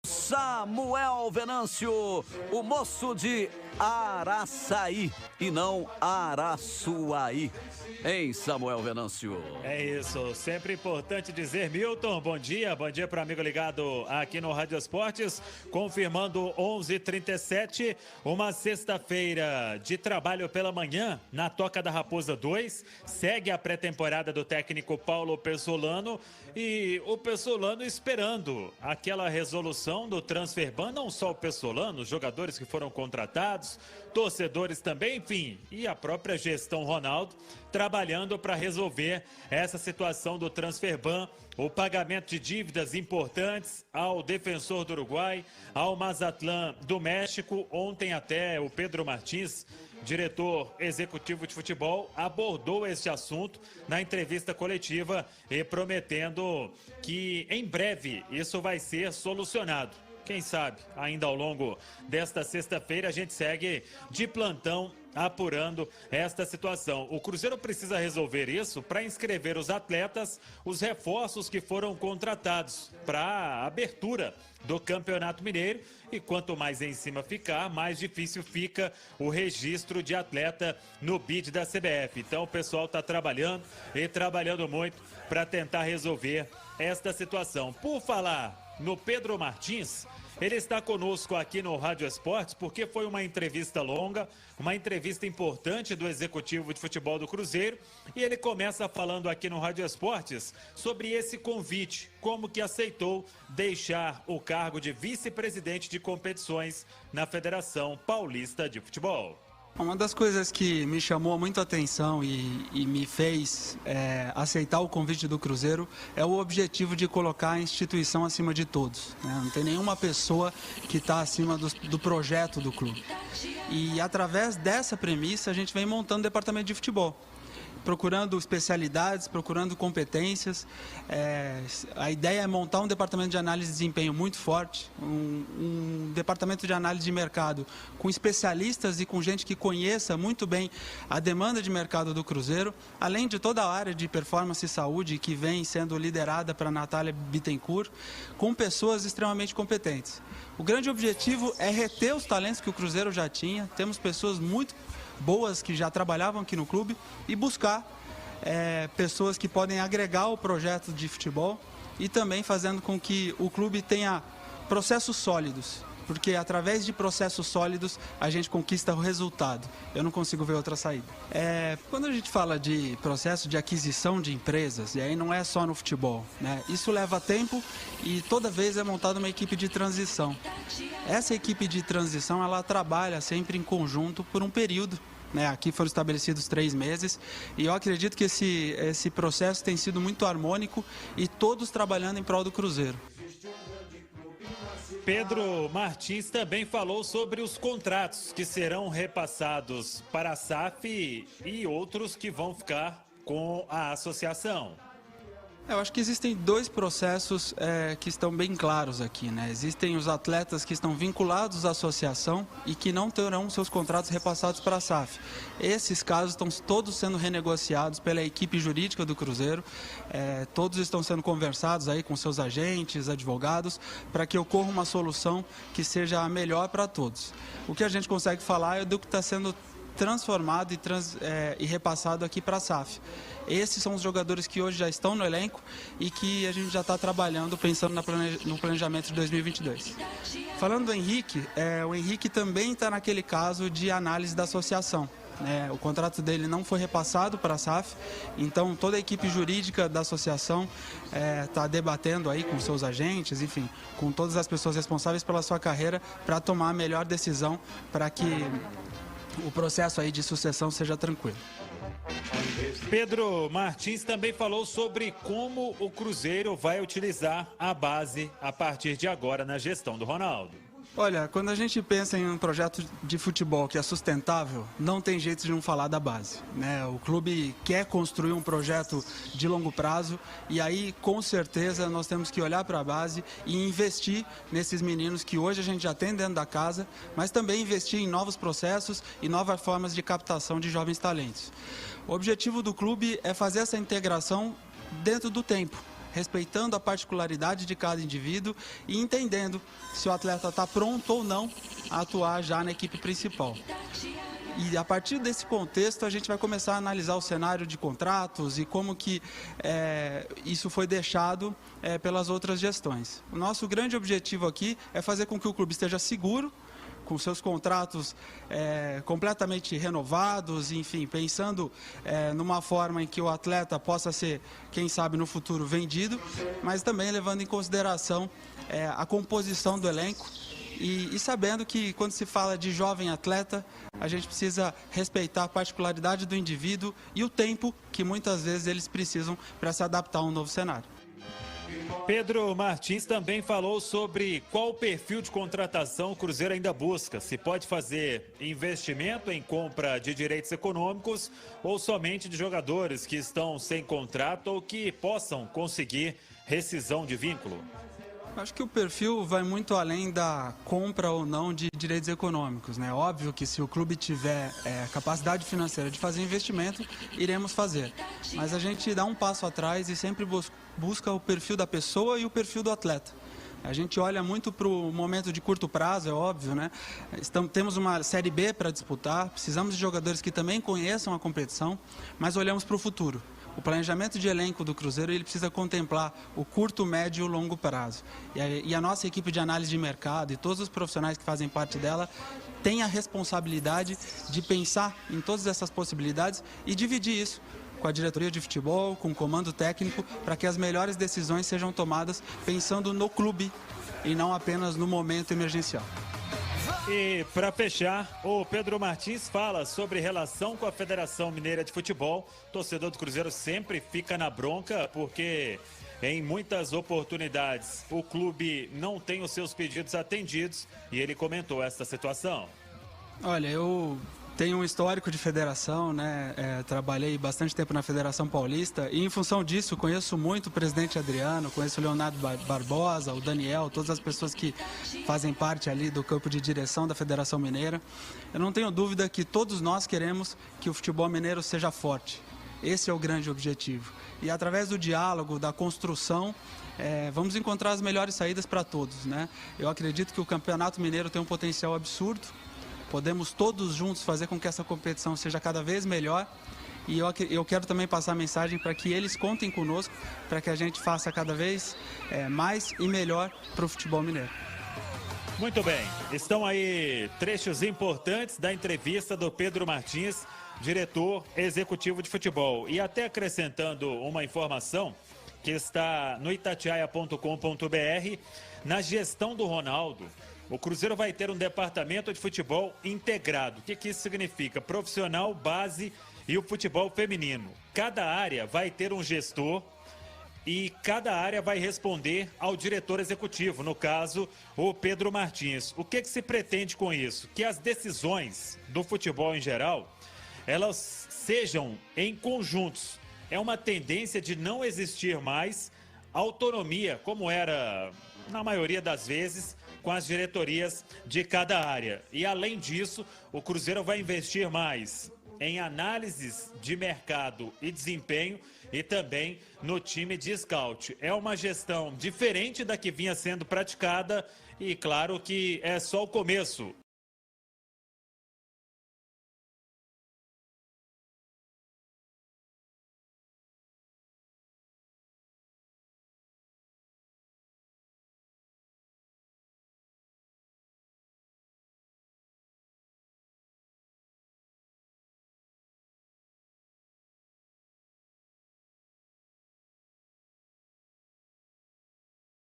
Samuel Venâncio, o moço de Araçaí e não Araçuaí, hein, Samuel Venâncio? É isso, sempre importante dizer, Milton, bom dia para o amigo ligado aqui no Rádio Esportes, confirmando 11h37, uma sexta-feira de trabalho pela manhã na Toca da Raposa 2, segue a pré-temporada do técnico Paulo Pessolano e o Pessolano esperando aquela resolução do transfer ban, não só o Pessolano, os jogadores que foram contratados, torcedores também, enfim, e a própria gestão Ronaldo trabalhando para resolver essa situação do transfer ban, o pagamento de dívidas importantes ao Defensor do Uruguai, ao Mazatlán do México. Ontem até o Pedro Martins, diretor executivo de futebol, abordou este assunto na entrevista coletiva e prometendo que em breve isso vai ser solucionado. Quem sabe, ainda ao longo desta sexta-feira, a gente segue de plantão apurando esta situação. O Cruzeiro precisa resolver isso para inscrever os atletas, os reforços que foram contratados para a abertura do Campeonato Mineiro. E quanto mais em cima ficar, mais difícil fica o registro de atleta no BID da CBF. Então o pessoal está trabalhando e trabalhando muito para tentar resolver esta situação. Por falar no Pedro Martins, ele está conosco aqui no Rádio Esportes porque foi uma entrevista longa, uma entrevista importante do executivo de futebol do Cruzeiro, e ele começa falando aqui no Rádio Esportes sobre esse convite, como que aceitou deixar o cargo de vice-presidente de competições na Federação Paulista de Futebol. Uma das coisas que me chamou muito a atenção e me fez aceitar o convite do Cruzeiro é o objetivo de colocar a instituição acima de todos, né? Não tem nenhuma pessoa que está acima do projeto do clube. E através dessa premissa a gente vem montando o departamento de futebol, procurando especialidades, procurando competências. A ideia é montar um departamento de análise de desempenho muito forte, um departamento de análise de mercado com especialistas e com gente que conheça muito bem a demanda de mercado do Cruzeiro, além de toda a área de performance e saúde que vem sendo liderada para a Natália Bittencourt, com pessoas extremamente competentes. O grande objetivo é reter os talentos que o Cruzeiro já tinha. Temos pessoas muito boas que já trabalhavam aqui no clube e buscar pessoas que podem agregar o projeto de futebol e também fazendo com que o clube tenha processos sólidos, porque através de processos sólidos a gente conquista o resultado. Eu não consigo ver outra saída. Quando a gente fala de processo de aquisição de empresas, e aí não é só no futebol, né? Isso leva tempo e toda vez é montada uma equipe de transição. Essa equipe de transição, ela trabalha sempre em conjunto por um período, né? Aqui foram estabelecidos 3 meses e eu acredito que esse processo tem sido muito harmônico e todos trabalhando em prol do Cruzeiro. Pedro Martins também falou sobre os contratos que serão repassados para a SAF e outros que vão ficar com a associação. Eu acho que existem 2 processos que estão bem claros aqui, né? Existem os atletas que estão vinculados à associação e que não terão seus contratos repassados para a SAF. Esses casos estão todos sendo renegociados pela equipe jurídica do Cruzeiro. Todos estão sendo conversados aí com seus agentes, advogados, para que ocorra uma solução que seja a melhor para todos. O que a gente consegue falar é do que está sendo transformado e repassado aqui para a SAF. Esses são os jogadores que hoje já estão no elenco e que a gente já está trabalhando, pensando no planejamento de 2022. Falando do Henrique, o Henrique também está naquele caso de análise da associação. O contrato dele não foi repassado para a SAF, então toda a equipe jurídica da associação está debatendo aí com seus agentes, enfim, com todas as pessoas responsáveis pela sua carreira para tomar a melhor decisão para que o processo aí de sucessão seja tranquilo. Pedro Martins também falou sobre como o Cruzeiro vai utilizar a base a partir de agora na gestão do Ronaldo. Olha, quando a gente pensa em um projeto de futebol que é sustentável, não tem jeito de não falar da base, né? O clube quer construir um projeto de longo prazo e aí, com certeza, nós temos que olhar para a base e investir nesses meninos que hoje a gente já tem dentro da casa, mas também investir em novos processos e novas formas de captação de jovens talentos. O objetivo do clube é fazer essa integração dentro do tempo. respeitando a particularidade de cada indivíduo e entendendo se o atleta está pronto ou não a atuar já na equipe principal. E a partir desse contexto a gente vai começar a analisar o cenário de contratos e como que isso foi deixado pelas outras gestões. O nosso grande objetivo aqui é fazer com que o clube esteja seguro, com seus contratos completamente renovados, enfim, pensando numa forma em que o atleta possa ser, quem sabe, no futuro vendido, mas também levando em consideração a composição do elenco e sabendo que quando se fala de jovem atleta, a gente precisa respeitar a particularidade do indivíduo e o tempo que muitas vezes eles precisam para se adaptar a um novo cenário. Pedro Martins também falou sobre qual perfil de contratação o Cruzeiro ainda busca. Se pode fazer investimento em compra de direitos econômicos ou somente de jogadores que estão sem contrato ou que possam conseguir rescisão de vínculo. Acho que o perfil vai muito além da compra ou não de direitos econômicos, né? Óbvio que se o clube tiver capacidade financeira de fazer investimento, iremos fazer. Mas a gente dá um passo atrás e sempre busca o perfil da pessoa e o perfil do atleta. A gente olha muito para o momento de curto prazo, é óbvio, né? Temos uma Série B para disputar, precisamos de jogadores que também conheçam a competição, mas olhamos para o futuro. O planejamento de elenco do Cruzeiro ele precisa contemplar o curto, médio e o longo prazo. E a nossa equipe de análise de mercado e todos os profissionais que fazem parte dela têm a responsabilidade de pensar em todas essas possibilidades e dividir isso com a diretoria de futebol, com o comando técnico, para que as melhores decisões sejam tomadas pensando no clube e não apenas no momento emergencial. E para fechar, o Pedro Martins fala sobre relação com a Federação Mineira de Futebol. O torcedor do Cruzeiro sempre fica na bronca porque em muitas oportunidades o clube não tem os seus pedidos atendidos e ele comentou essa situação. Olha, eu tenho um histórico de federação, né? Trabalhei bastante tempo na Federação Paulista e, em função disso, conheço muito o presidente Adriano, conheço o Leonardo Barbosa, o Daniel, todas as pessoas que fazem parte ali do campo de direção da Federação Mineira. Eu não tenho dúvida que todos nós queremos que o futebol mineiro seja forte. Esse é o grande objetivo. E, através do diálogo, da construção, vamos encontrar as melhores saídas para todos, né? Eu acredito que o Campeonato Mineiro tem um potencial absurdo. Podemos todos juntos fazer com que essa competição seja cada vez melhor e eu quero também passar a mensagem para que eles contem conosco, para que a gente faça cada vez mais e melhor para o futebol mineiro. Muito bem, estão aí trechos importantes da entrevista do Pedro Martins, diretor executivo de futebol. E até acrescentando uma informação que está no itatiaia.com.br, na gestão do Ronaldo, o Cruzeiro vai ter um departamento de futebol integrado. O que isso significa? Profissional, base e o futebol feminino. Cada área vai ter um gestor e cada área vai responder ao diretor executivo, no caso, o Pedro Martins. O que se pretende com isso? Que as decisões do futebol em geral, elas sejam em conjuntos. É uma tendência de não existir mais autonomia, como era na maioria das vezes, com as diretorias de cada área. E além disso, o Cruzeiro vai investir mais em análises de mercado e desempenho e também no time de scout. É uma gestão diferente da que vinha sendo praticada e claro que é só o começo